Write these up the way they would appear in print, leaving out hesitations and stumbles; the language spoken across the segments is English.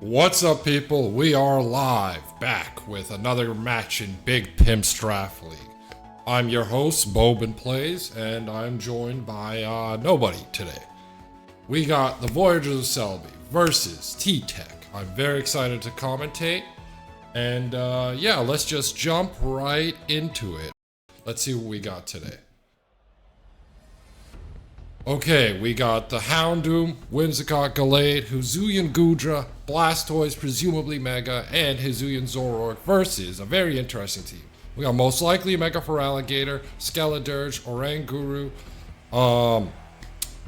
What's up, people? We are live, back with another match in Big Pimp's Draft League. I'm your host, BobanPlays, and I'm joined by nobody today. We got the Voyagers of Celebi versus T-Tech. I'm very excited to commentate, and yeah, let's just jump right into it. Let's see what we got today. Okay, we got the Houndoom, Whimsicott, Gallade, Hisuian Goodra, Blastoise, presumably Mega, and Hisuian Zoroark versus a very interesting team. We got most likely Mega for Alligator, Skeledirge, Oranguru,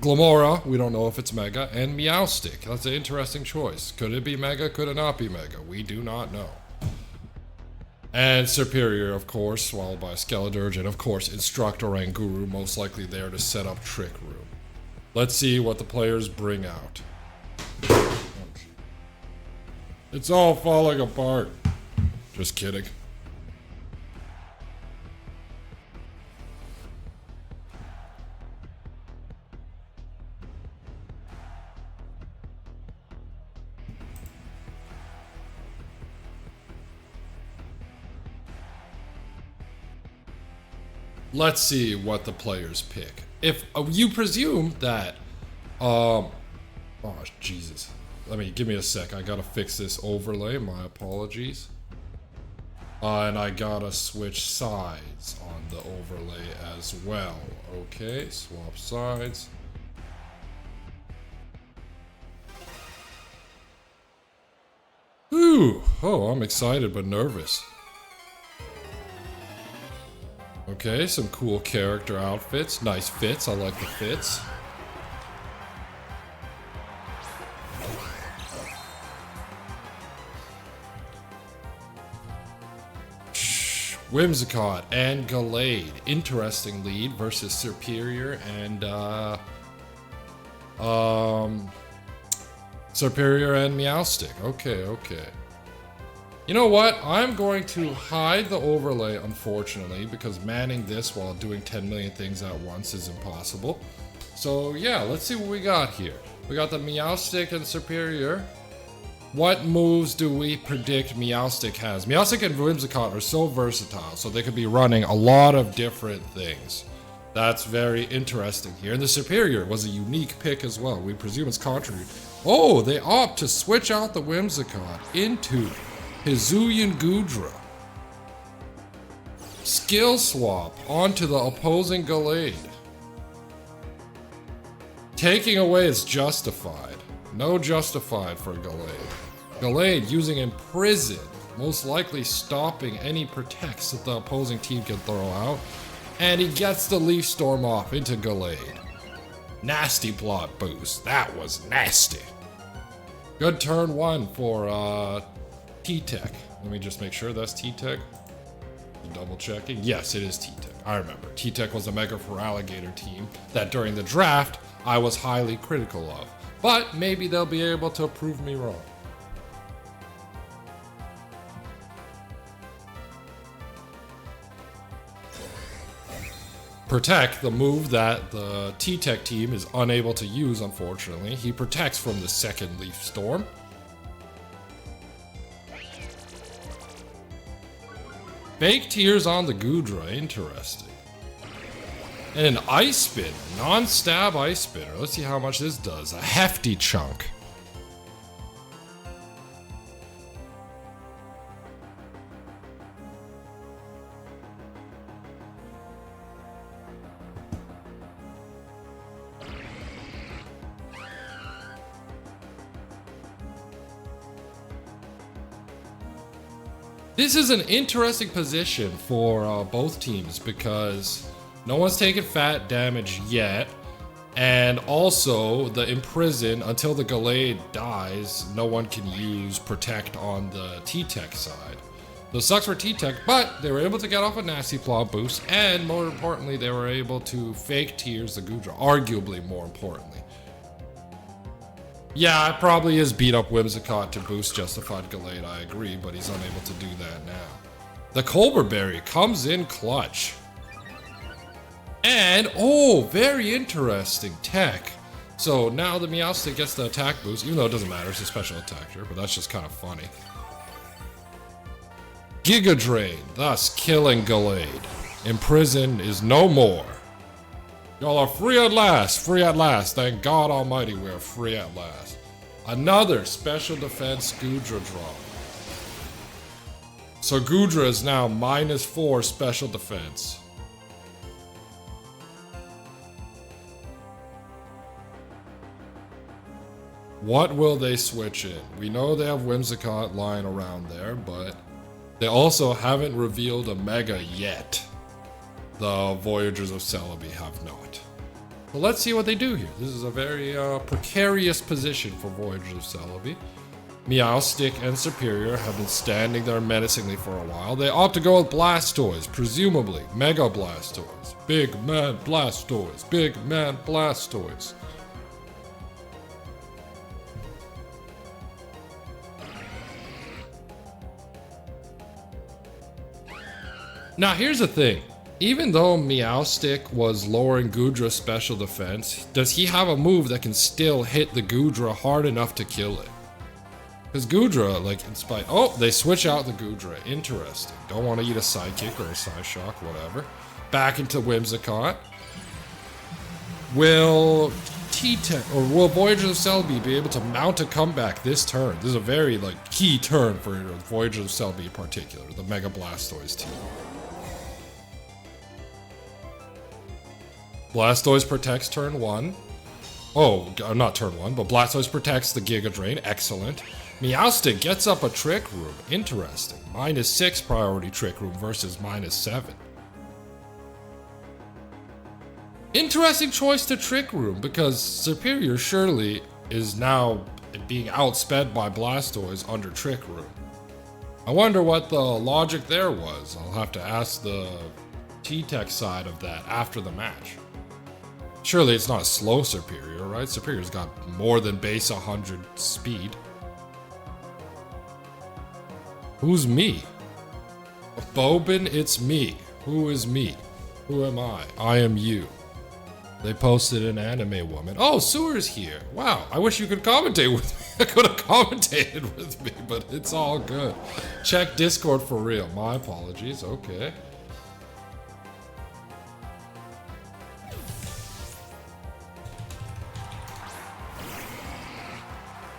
Glamora, we don't know if it's Mega, and Meowstic. That's an interesting choice. Could it be Mega? Could it not be Mega? We do not know. And Superior, of course, swallowed by Skeledirge, and of course Instructor Oranguru, most likely there to set up Trick Room. Let's see what the players bring out. It's all falling apart. Just kidding. Let's see what the players pick. If you presume that, oh Jesus, give me a sec. I gotta fix this overlay. My apologies. And I gotta switch sides on the overlay as well. Okay, swap sides. Ooh, oh, I'm excited but nervous. Okay, some cool character outfits. Nice fits. I like the fits. Whimsicott and Gallade. Interesting lead versus Superior and Superior and Meowstic. Okay. You know what? I'm going to hide the overlay, unfortunately, because manning this while doing 10 million things at once is impossible. So yeah, let's see what we got here. We got the Meowstic and Superior. What moves do we predict Meowstic has? Meowstic and Whimsicott are so versatile, so they could be running a lot of different things. That's very interesting here. And the Superior was a unique pick as well. We presume it's contrary. Oh, they opt to switch out the Whimsicott into Hisuian Goodra. Skill swap onto the opposing Gallade. Taking away is justified. No justified for Gallade. Gallade using Imprison, most likely stopping any protects that the opposing team can throw out. And he gets the Leaf Storm off into Gallade. Nasty plot boost. That was nasty. Good turn one for T-Tech. Let me just make sure that's T-Tech. Double checking. Yes, it is T-Tech. I remember. T-Tech was a Mega for Alligator team that during the draft I was highly critical of. But maybe they'll be able to prove me wrong. Protect, the move that the T-Tech team is unable to use, unfortunately. He protects from the second Leaf Storm. Fake Tears on the Goodra, interesting. And an Ice Spinner, non-stab Ice Spinner. Let's see how much this does. A hefty chunk. This is an interesting position for both teams because no one's taken fat damage yet, and also the Imprison, until the Gallade dies, no one can use Protect on the T-Tech side. So it sucks for T-Tech, but they were able to get off a nasty plot boost, and more importantly, they were able to Fake Tears the Goodra, arguably more importantly. Yeah, it probably is beat up Whimsicott to boost Justified Gallade, I agree, but he's unable to do that now. The Colbur Berry comes in clutch. And, oh, very interesting tech. So now the Meowstic gets the attack boost, even though it doesn't matter, it's a special attacker, but that's just kind of funny. Giga Drain, thus killing Gallade. Imprisoned is no more. Y'all are free at last, free at last. Thank God Almighty we're free at last. Another special defense Goodra drop. So Goodra is now -4 special defense. What will they switch in? We know they have Whimsicott lying around there, but they also haven't revealed a Mega yet. The Voyagers of Celebi have not. But let's see what they do here. This is a very precarious position for Voyagers of Celebi. Meowstic and Superior have been standing there menacingly for a while. They opt to go with Blastoise, presumably Mega Blastoise. Big Man Blastoise, Big Man Blastoise. Now here's the thing. Even though Meowstic was lowering Goodra's special defense, does he have a move that can still hit the Goodra hard enough to kill it? Because Goodra, like, in spite... Oh, they switch out the Goodra. Interesting. Don't want to eat a Psychic or a Psyshock, whatever. Back into Whimsicott. Will T-Tech, or will Voyagers of Celebi be able to mount a comeback this turn? This is a very, like, key turn for Voyagers of Celebi in particular, the Mega Blastoise team. Blastoise protects turn 1. Oh, not turn 1, but Blastoise protects the Giga Drain. Excellent. Meowstic gets up a Trick Room. Interesting. -6 priority Trick Room versus -7. Interesting choice to Trick Room, because Superior surely is now being outsped by Blastoise under Trick Room. I wonder what the logic there was. I'll have to ask the T-Tech side of that after the match. Surely it's not a slow Superior, right? Superior's got more than base 100 speed. Who's me? Boban, it's me. Who is me? Who am I? I am you. They posted an anime woman. Oh, Sewer's here. Wow, I wish you could commentate with me. I could have commentated with me, but it's all good. Check Discord for real. My apologies. Okay.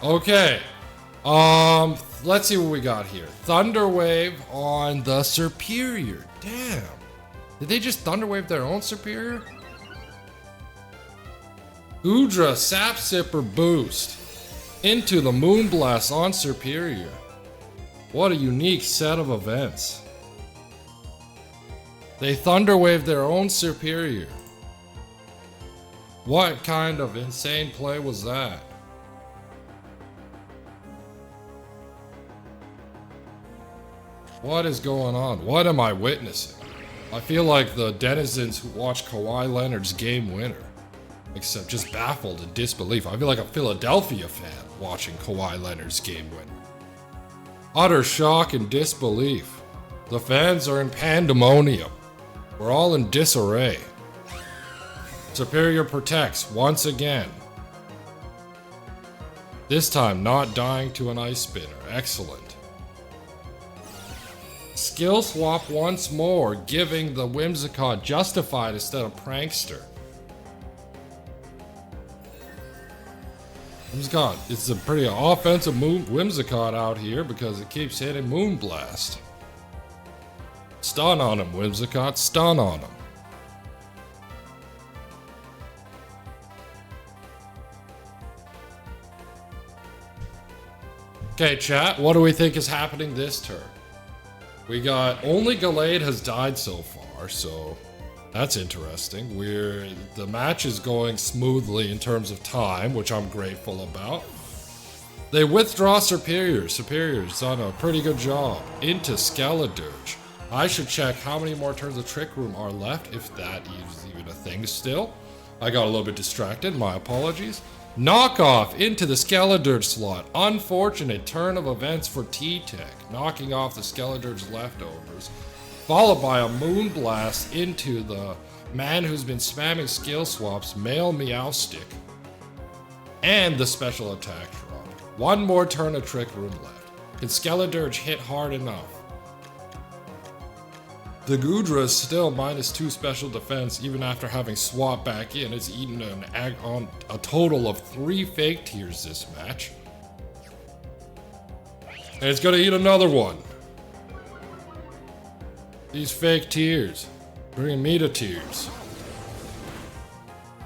Okay. Let's see what we got here. Thunder Wave on the Superior. Damn. Did they just Thunder Wave their own Superior? Goodra Sap Sipper boost into the Moonblast on Superior. What a unique set of events. They Thunder Wave their own Superior. What kind of insane play was that? What is going on? What am I witnessing? I feel like the denizens who watch Kawhi Leonard's game winner. Except just baffled in disbelief. I feel like a Philadelphia fan watching Kawhi Leonard's game winner. Utter shock and disbelief. The fans are in pandemonium. We're all in disarray. Superior protects once again. This time not dying to an Ice Spinner. Excellent. Skill swap once more, giving the Whimsicott Justified instead of Prankster. Whimsicott, it's a pretty offensive Whimsicott out here because it keeps hitting Moonblast. Stun on him, Whimsicott, stun on him. Okay, chat, what do we think is happening this turn? We got, only Gallade has died so far, so that's interesting. The match is going smoothly in terms of time, which I'm grateful about. They withdraw Superior. Superior's done a pretty good job. Into Skeledirge. I should check how many more turns of Trick Room are left, if that is even a thing still. I got a little bit distracted, my apologies. Knockoff into the Skeledirge slot. Unfortunate turn of events for T-Tech, knocking off the Skeledirge leftovers. Followed by a Moonblast into the man who's been spamming skill swaps, male Meowstic. and the special attack drop. One more turn of Trick Room left. Can Skeledirge hit hard enough? The Goodra is still -2 special defense even after having swapped back in. It's eaten on a total of 3 fake tears this match. And it's gonna eat another one. These fake tears, bringing me to tears.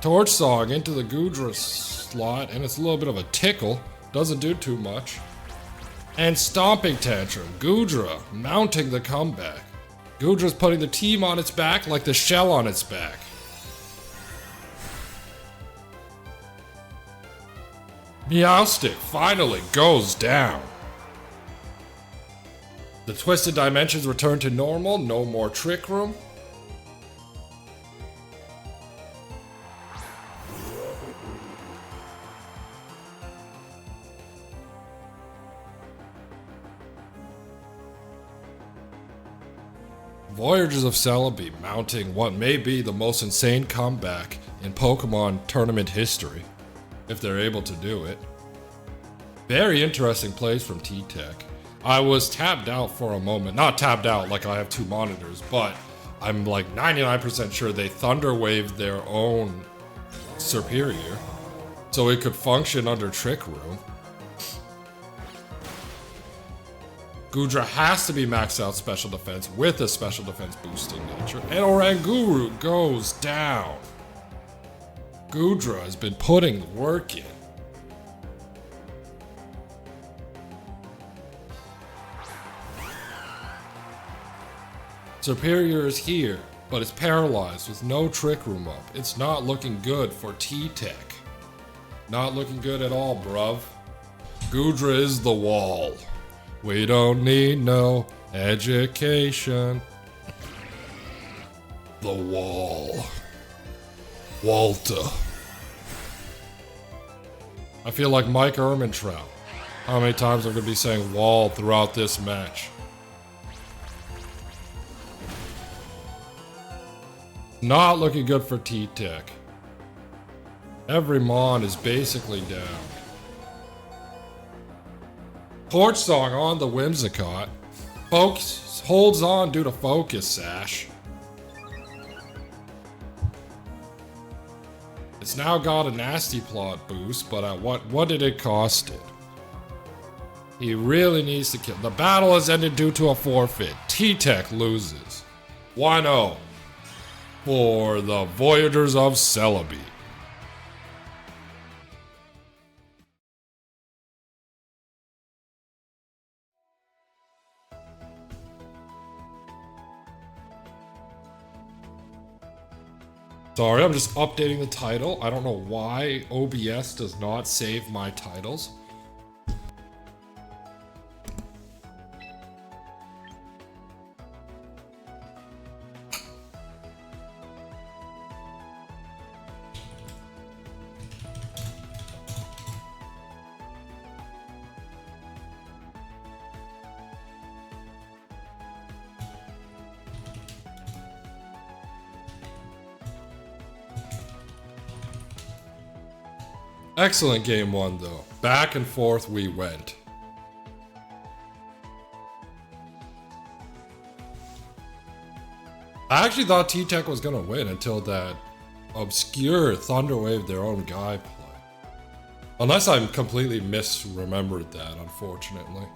Torch Song into the Goodra slot, and it's a little bit of a tickle. Doesn't do too much. And Stomping Tantrum, Goodra mounting the comeback. Goodra's putting the team on its back like the shell on its back. Meowstic finally goes down. The Twisted Dimensions return to normal, no more Trick Room. Voyagers of Celebi mounting what may be the most insane comeback in Pokemon tournament history, if they're able to do it. Very interesting plays from T-Tech. I was tabbed out for a moment, not tabbed out like I have 2 monitors, but I'm like 99% sure they Thunder Waved their own Superior, so it could function under Trick Room. Goodra has to be maxed out special defense with a special defense boosting nature, and Oranguru goes down. Goodra has been putting work in. Superior is here, but it's paralyzed with no Trick Room up. It's not looking good for T-Tech. Not looking good at all, bruv. Goodra is the wall. We don't need no education. The wall. Walter. I feel like Mike Ehrmantraut. How many times I'm going to be saying wall throughout this match? Not looking good for T-Tech. Every Mon is basically down. Torch Song on the Whimsicott. Focus holds on due to Focus Sash. It's now got a Nasty Plot boost, but at what did it cost it? He really needs to kill. The battle has ended due to a forfeit. T-Tech loses. 1-0 for the Voyagers of Celebi. Sorry, I'm just updating the title. I don't know why OBS does not save my titles. Excellent game 1 though. Back and forth we went. I actually thought T-Tech was gonna win until that obscure Thunder Wave their own guy play. Unless I'm completely misremembered that, unfortunately.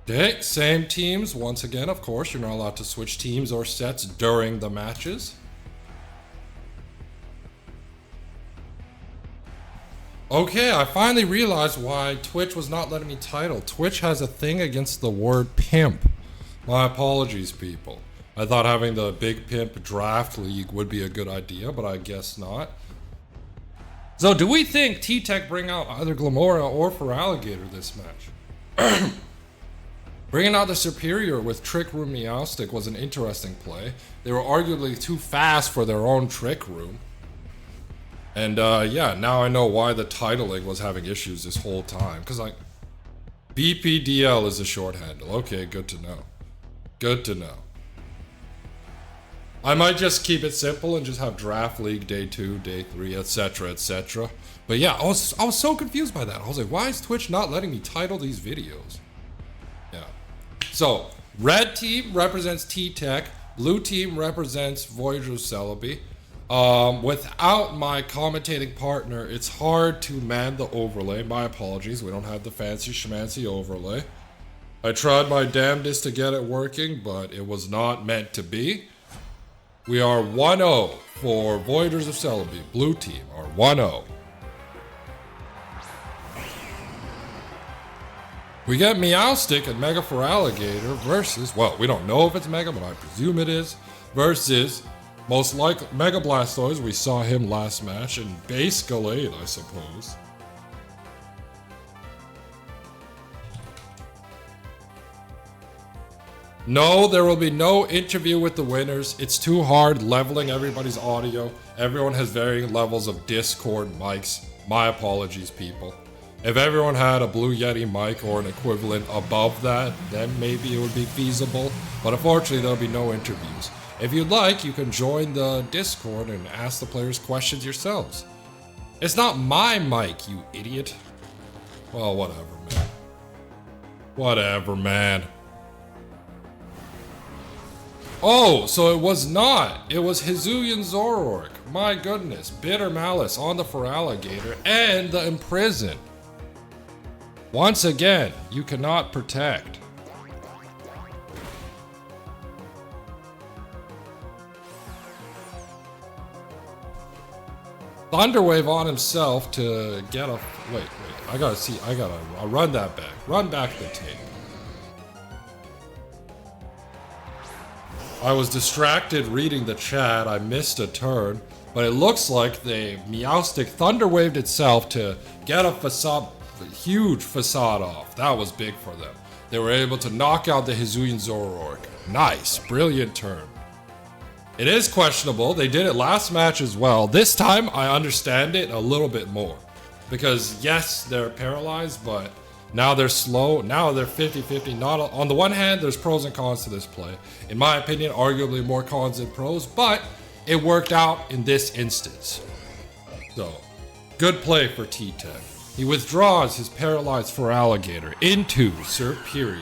Okay, same teams. Once again, of course, you're not allowed to switch teams or sets during the matches. Okay, I finally realized why Twitch was not letting me title. Twitch has a thing against the word pimp. My apologies, people. I thought having the Big Pimp Draft League would be a good idea, but I guess not. So do we think T-Tech bring out either Glamora or Feraligatr this match? Bringing out the Superior with Trick Room Meowstic was an interesting play. They were arguably too fast for their own Trick Room. And yeah, now I know why the titling was having issues this whole time. Because BPDL is a short handle. Okay, good to know. Good to know. I might just keep it simple and just have Draft League Day 2, Day 3, etc, etc. But yeah, I was so confused by that. I was like, why is Twitch not letting me title these videos? Yeah. So, red team represents T-Tech. Blue team represents Voyagers of Celebi. Without my commentating partner, it's hard to man the overlay. My apologies, we don't have the fancy schmancy overlay. I tried my damnedest to get it working, but it was not meant to be. We are 1-0 for Voyagers of Celebi. Blue team are 1-0. We get Meowstic and Mega for Alligator versus, well, we don't know if it's Mega, but I presume it is, versus most likely Mega Blastoise. We saw him last match, and Base Gallade, I suppose. No, there will be no interview with the winners. It's too hard leveling everybody's audio. Everyone has varying levels of Discord mics. My apologies, people. If everyone had a Blue Yeti mic or an equivalent above that, then maybe it would be feasible. But unfortunately, there'll be no interviews. If you'd like, you can join the Discord and ask the players questions yourselves. It's not my mic, you idiot. Well, whatever, man. Whatever, man. Oh, so it was not. It was Hisuian Zoroark. My goodness. Bitter Malice on the Feraligatr and the Imprison. Once again, you cannot protect. Thunderwave on himself to get a... Wait. I'll run that back. Run back the tape. I was distracted reading the chat. I missed a turn. But it looks like the Meowstic Thunderwaved itself to get a huge facade off. That was big for them. They were able to knock out the Hisuian Zoroark. Nice. Brilliant turn. It is questionable. They did it last match as well. This time, I understand it a little bit more. Because, yes, they're paralyzed, but now they're slow. Now they're 50-50. On the one hand, there's pros and cons to this play. In my opinion, arguably more cons than pros, but it worked out in this instance. So, good play for T-Tech. He withdraws his paralyzed Feraligatr into Superior.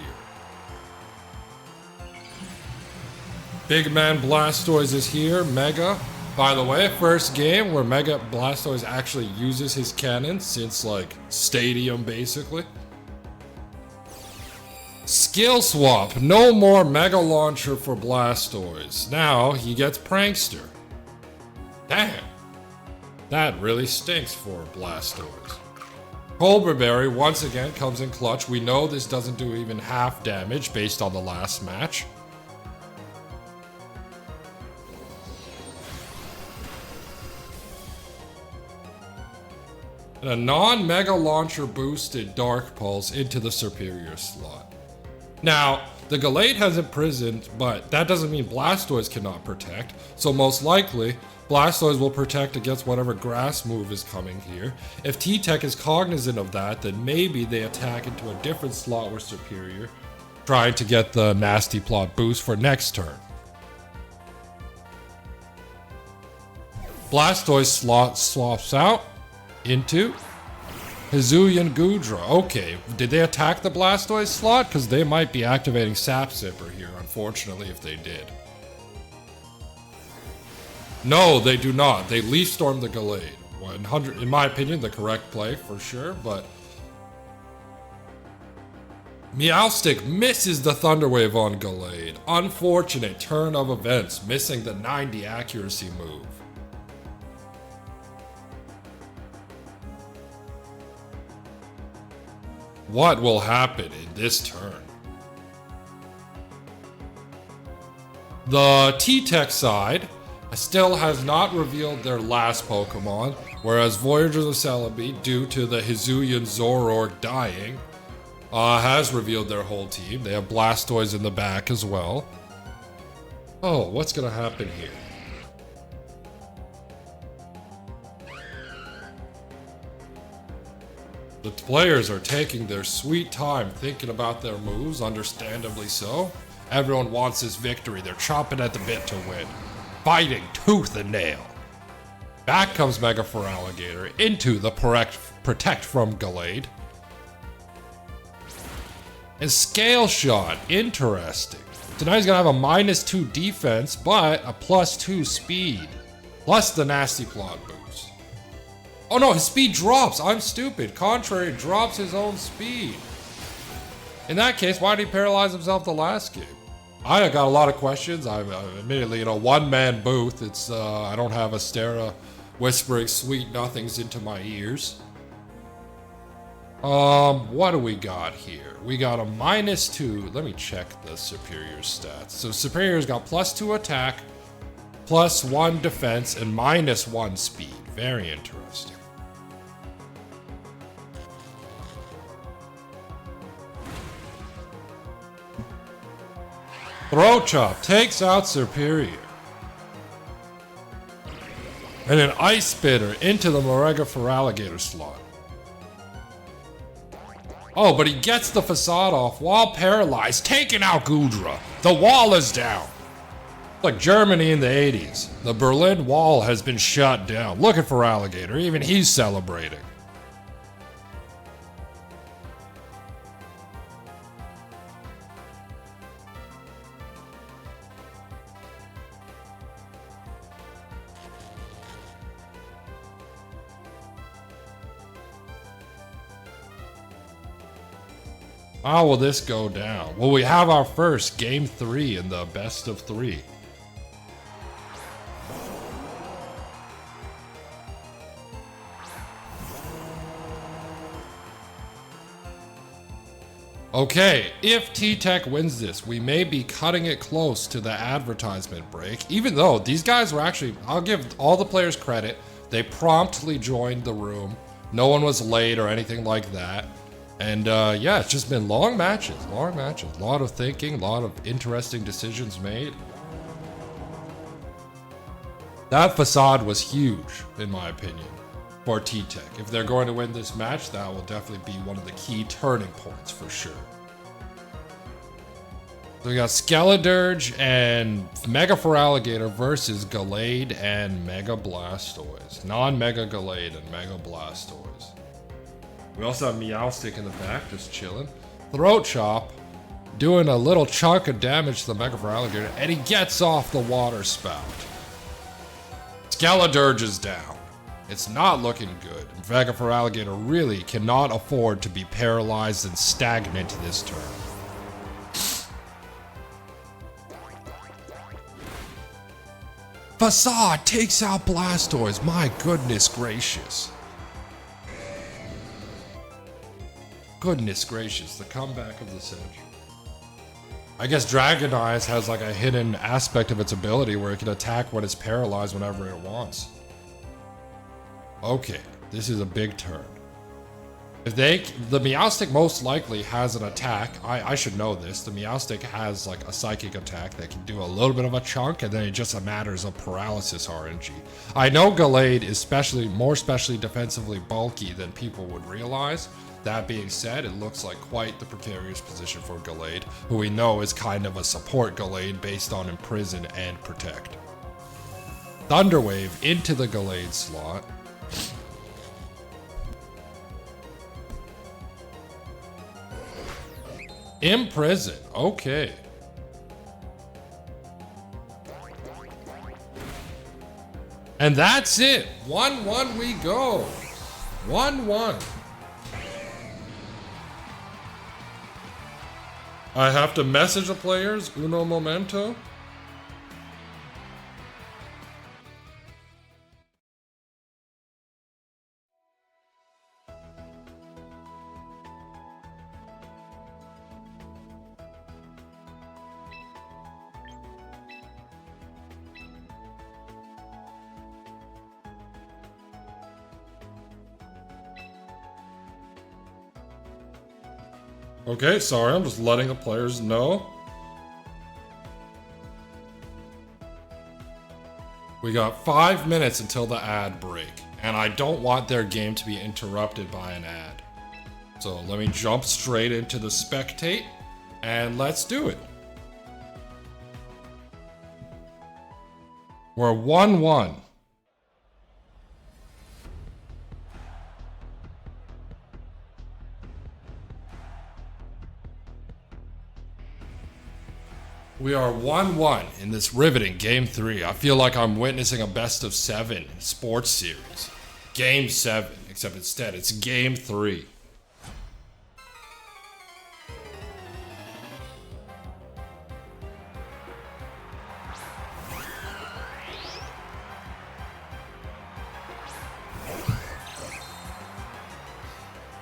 Big Man Blastoise is here. Mega. By the way, first game where Mega Blastoise actually uses his cannon since, like, Stadium, basically. Skill swap. No more Mega Launcher for Blastoise. Now he gets Prankster. Damn. That really stinks for Blastoise. Cobra Berry once again comes in clutch. We know this doesn't do even half damage based on the last match. And a non-Mega Launcher boosted Dark Pulse into the Superior slot. Now, the Gallade has imprisoned, but that doesn't mean Blastoise cannot protect. So most likely, Blastoise will protect against whatever grass move is coming here. If T-Tech is cognizant of that, then maybe they attack into a different slot with Superior, trying to get the Nasty Plot boost for next turn. Blastoise swaps out into Hisuian Goodra. Okay, did they attack the Blastoise slot? Because they might be activating Sap Sipper here, unfortunately, if they did. No, they do not. They Leaf Storm the Gallade. 100, in my opinion, the correct play for sure, but Meowstic misses the Thunderwave on Gallade. Unfortunate turn of events, missing the 90 accuracy move. What will happen in this turn? The T-Tech side still has not revealed their last Pokemon, whereas Voyagers of Celebi, due to the Hisuian Zoroark dying, Has revealed their whole team. They have Blastoise in the back as well. Oh, what's gonna happen here? The players are taking their sweet time thinking about their moves, understandably so. Everyone wants this victory. They're chomping at the bit to win. Fighting tooth and nail. Back comes Mega Feraligatr into the Protect from Gallade. And Scale Shot, interesting. So now he's gonna have a -2 defense, but a +2 speed. Plus the Nasty Plot boost. Oh no, his speed drops. I'm stupid. Contrary drops his own speed. In that case, why did he paralyze himself the last game? I got a lot of questions. I'm admittedly in a one-man booth. It's I don't have Astera whispering sweet nothings into my ears. What do we got here? We got a -2. Let me check the Superior stats. So Superior's got +2 attack, +1 defense, and -1 speed. Very interesting. Throat Chop takes out Superior. And an Ice Spitter into the Mega Feraligatr slot. Oh, but he gets the facade off while paralyzed, taking out Goodra. The wall is down. Like Germany in the 80s. The Berlin Wall has been shut down. Look at Feraligatr, even he's celebrating. How will this go down? Well, we have our first game 3 in the best of 3. Okay, if T-Tech wins this, we may be cutting it close to the advertisement break, even though these guys were actually, I'll give all the players credit, they promptly joined the room. No one was late or anything like that. And yeah, it's just been long matches. A lot of thinking, a lot of interesting decisions made. That facade was huge, in my opinion, for T-Tech. If they're going to win this match, that will definitely be one of the key turning points for sure. So we got Skeledirge and Mega Feraligatr versus Gallade and Mega Blastoise. Non-Mega Gallade and Mega Blastoise. We also have Meowstic in the back, just chilling. Throat Chop, doing a little chunk of damage to the Mega Feraligatr, and he gets off the water spout. Skeledirge is down. It's not looking good. Mega Feraligatr really cannot afford to be paralyzed and stagnant this turn. Facade takes out Blastoise, my goodness gracious. Goodness gracious, the comeback of the century. I guess Dragon Eyes has like a hidden aspect of its ability where it can attack when it's paralyzed whenever it wants. Okay, this is a big turn. If the Meowstic most likely has an attack. I should know this. The Meowstic has like a psychic attack that can do a little bit of a chunk, and then it just matters of paralysis RNG. I know Gallade is more specially defensively bulky than people would realize. That being said, it looks like quite the precarious position for Gallade, who we know is kind of a support Gallade based on Imprison and Protect. Thunderwave into the Gallade slot. Imprison, okay. And that's it. 1-1 we go. 1-1. I have to message the players, uno momento. Okay, sorry, I'm just letting the players know. We got 5 minutes until the ad break, and I don't want their game to be interrupted by an ad. So let me jump straight into the spectate, and let's do it. We're 1-1. We are 1-1 in this riveting Game 3. I feel like I'm witnessing a best of 7 sports series. Game 7, except instead it's Game 3.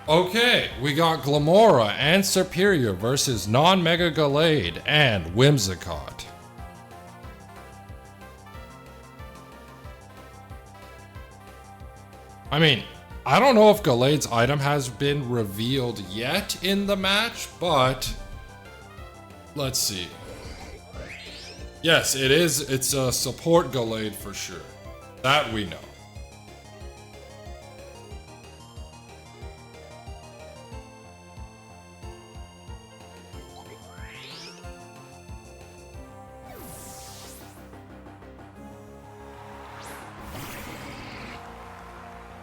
Okay, we got Glamora and Superior versus Non-Mega Gallade and Whimsicott. I mean, I don't know if Gallade's item has been revealed yet in the match, but let's see. Yes, it is. It's a support Gallade for sure. That we know.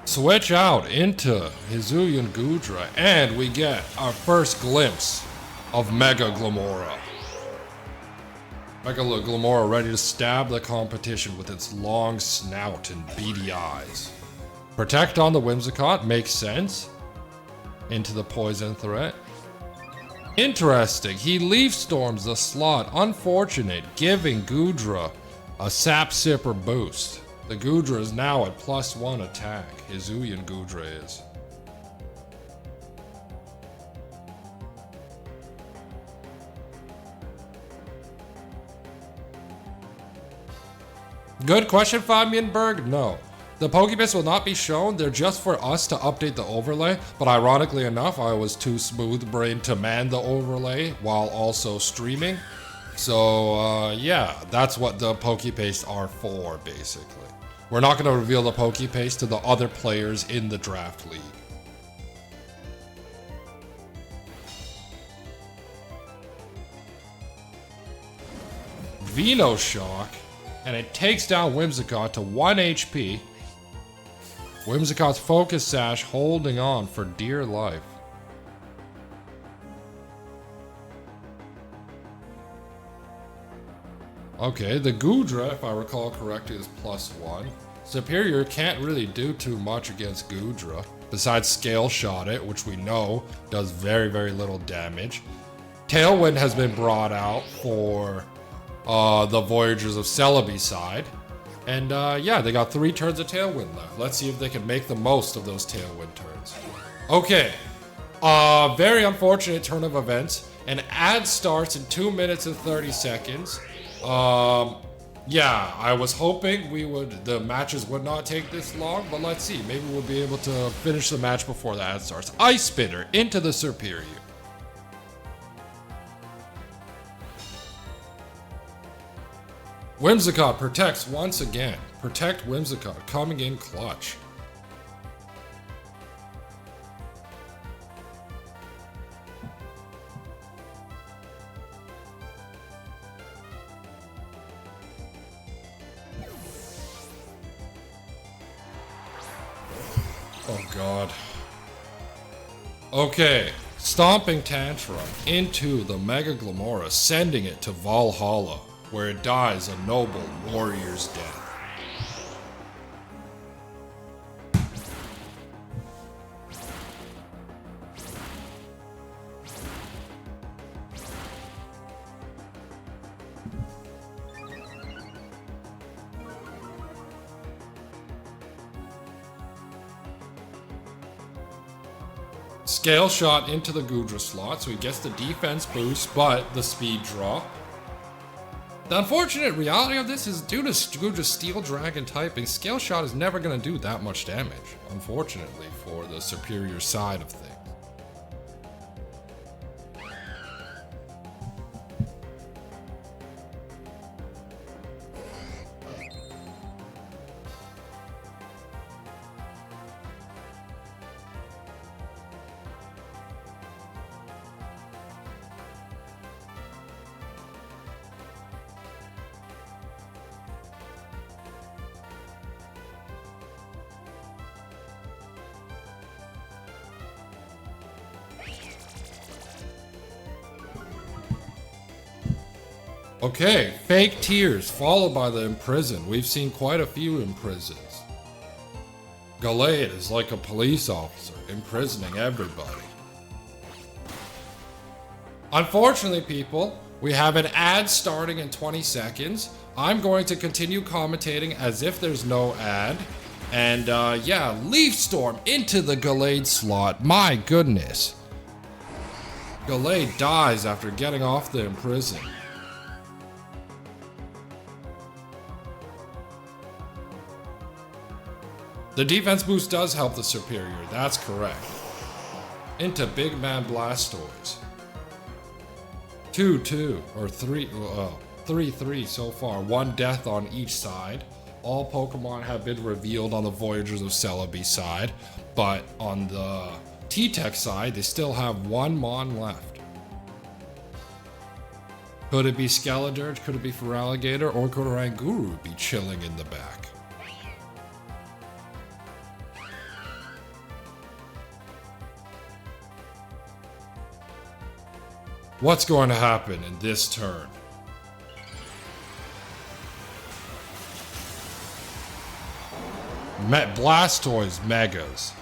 Switch out into Hisuian Goodra, and we get our first glimpse of Mega Glamora. Mega Glamora ready to stab the competition with its long snout and beady eyes. Protect on the Whimsicott makes sense. Into the poison threat. Interesting, he leaf storms the slot. Unfortunate, giving Goodra a sap sipper boost. The Goodra is now at +1 attack. Hisuian Goodra is. Good question, Fabianberg? No. The Pokebits will not be shown. They're just for us to update the overlay. But ironically enough, I was too smooth-brained to man the overlay while also streaming. So, yeah, that's what the Pokepaste are for, basically. We're not going to reveal the Pokepaste to the other players in the draft league. Venoshock, and it takes down Whimsicott to 1 HP. Whimsicott's Focus Sash holding on for dear life. Okay, the Goodra, if I recall correctly, is +1. Superior can't really do too much against Goodra, besides Scale Shot it, which we know does very, very little damage. Tailwind has been brought out for the Voyagers of Celebi side. And yeah, they got 3 turns of Tailwind left. Let's see if they can make the most of those Tailwind turns. Okay, very unfortunate turn of events. An ad starts in 2 minutes and 30 seconds. Yeah, I was hoping the matches would not take this long, but let's see. Maybe we'll be able to finish the match before the ad starts. Ice Spitter into the Superior. Whimsicott protects once again. Protect Whimsicott coming in clutch. Oh god. Okay, Stomping Tantrum into the Mega Glamora, sending it to Valhalla, where it dies a noble warrior's death. Scale Shot into the Goodra slot, so he gets the defense boost, but the speed drop. The unfortunate reality of this is due to Goodra's Steel Dragon typing, Scale Shot is never going to do that much damage, unfortunately, for the superior side of things. Okay, fake tears followed by the imprison. We've seen quite a few imprisons. Gallade is like a police officer, imprisoning everybody. Unfortunately, people, we have an ad starting in 20 seconds. I'm going to continue commentating as if there's no ad. And yeah, Leaf Storm into the Gallade slot. My goodness. Gallade dies after getting off the imprison. The defense boost does help the Superior, that's correct. Into Big Man Blastoise. 2-2, or 3-3 so far. One death on each side. All Pokemon have been revealed on the Voyagers of Celebi side, but on the T-Tech side, they still have one Mon left. Could it be Skeledirge, could it be Feraligatr, or could Oranguru be chilling in the back? What's going to happen in this turn? Blastoise Megas.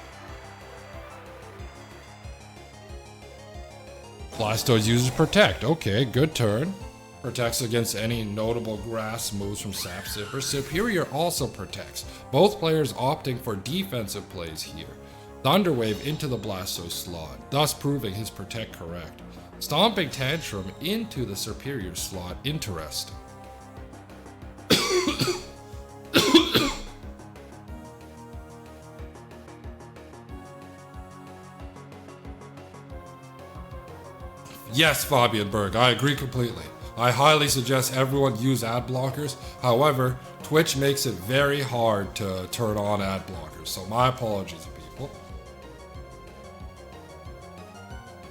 Blastoise uses Protect. Okay, good turn. Protects against any notable grass moves from Sap Sipper. Superior also protects. Both players opting for defensive plays here. Thunder Wave into the Blastoise slot, thus proving his Protect correct. Stomping Tantrum into the Superior slot, interesting. Yes, Fabian Berg, I agree completely. I highly suggest everyone use ad blockers. However, Twitch makes it very hard to turn on ad blockers, so my apologies, people.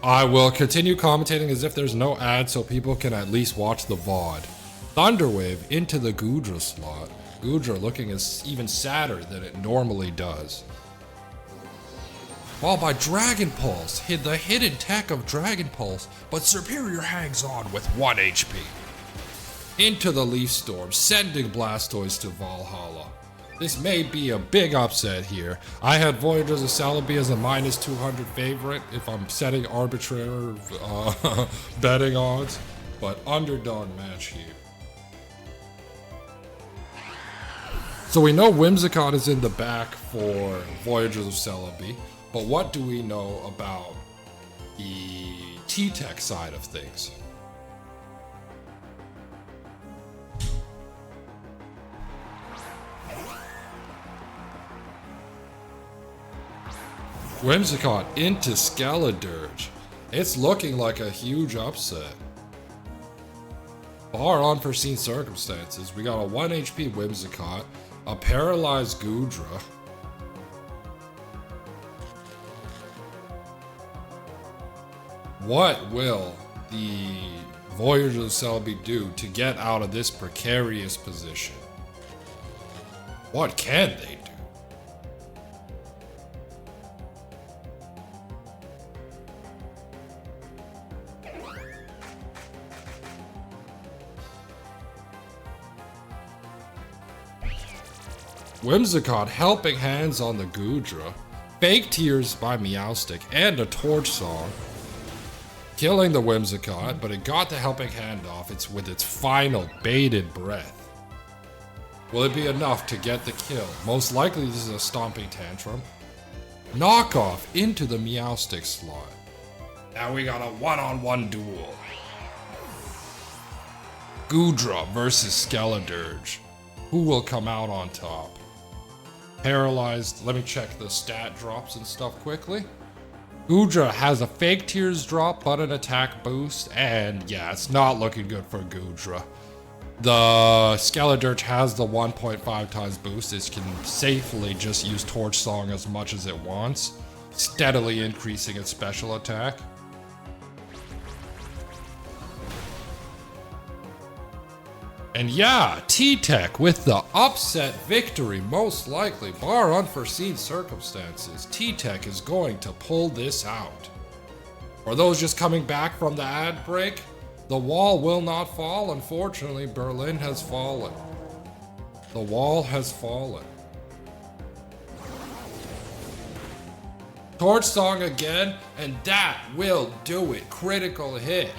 I will continue commentating as if there's no ad so people can at least watch the VOD. Thunderwave into the Goodra slot. Goodra looking even sadder than it normally does. Followed by Dragon Pulse, hid the hidden tech of Dragon Pulse, but Superior hangs on with 1 HP. Into the Leaf Storm, sending Blastoise to Valhalla. This may be a big upset here. I had Voyagers of Celebi as a minus 200 favorite if I'm setting arbitrary betting odds, but underdog match here. So we know Whimsicott is in the back for Voyagers of Celebi. But what do we know about the T-Tech side of things? Whimsicott into Skeledirge. It's looking like a huge upset. Bar unforeseen circumstances, we got a 1 HP Whimsicott, a paralyzed Goodra, what will the Voyagers of Celebi do to get out of this precarious position? What can they do? Whimsicott helping hands on the Goodra, Fake Tears by Meowstic, and a Torch Song. Killing the Whimsicott, but it got the helping hand off with its final bated breath. Will it be enough to get the kill? Most likely this is a Stomping Tantrum. Knockoff into the Meowstic slot. Now we got a one-on-one duel. Goodra versus Skeledirge. Who will come out on top? Paralyzed. Let me check the stat drops and stuff quickly. Goodra has a Fake Tears drop, but an attack boost, and yeah, it's not looking good for Goodra. The Skeledirge has the 1.5 times boost. It can safely just use Torch Song as much as it wants, steadily increasing its special attack. And yeah, T-Tech with the upset victory, most likely, bar unforeseen circumstances. T-Tech is going to pull this out. For those just coming back from the ad break, The wall will not fall, unfortunately. Berlin has fallen. The wall has fallen. Torch Song again, and that will do it. Critical hit.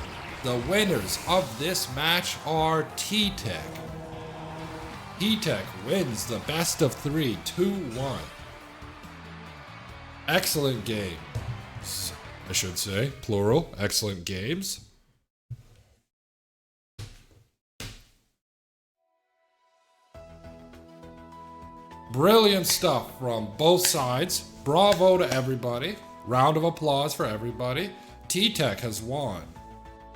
The winners of this match are T-Tech. T-Tech wins the best of 3, 2-1. Excellent game. I should say, plural, excellent games. Brilliant stuff from both sides. Bravo to everybody. Round of applause for everybody. T-Tech has won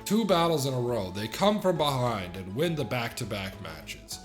2 battles in a row. They come from behind and win the back-to-back matches.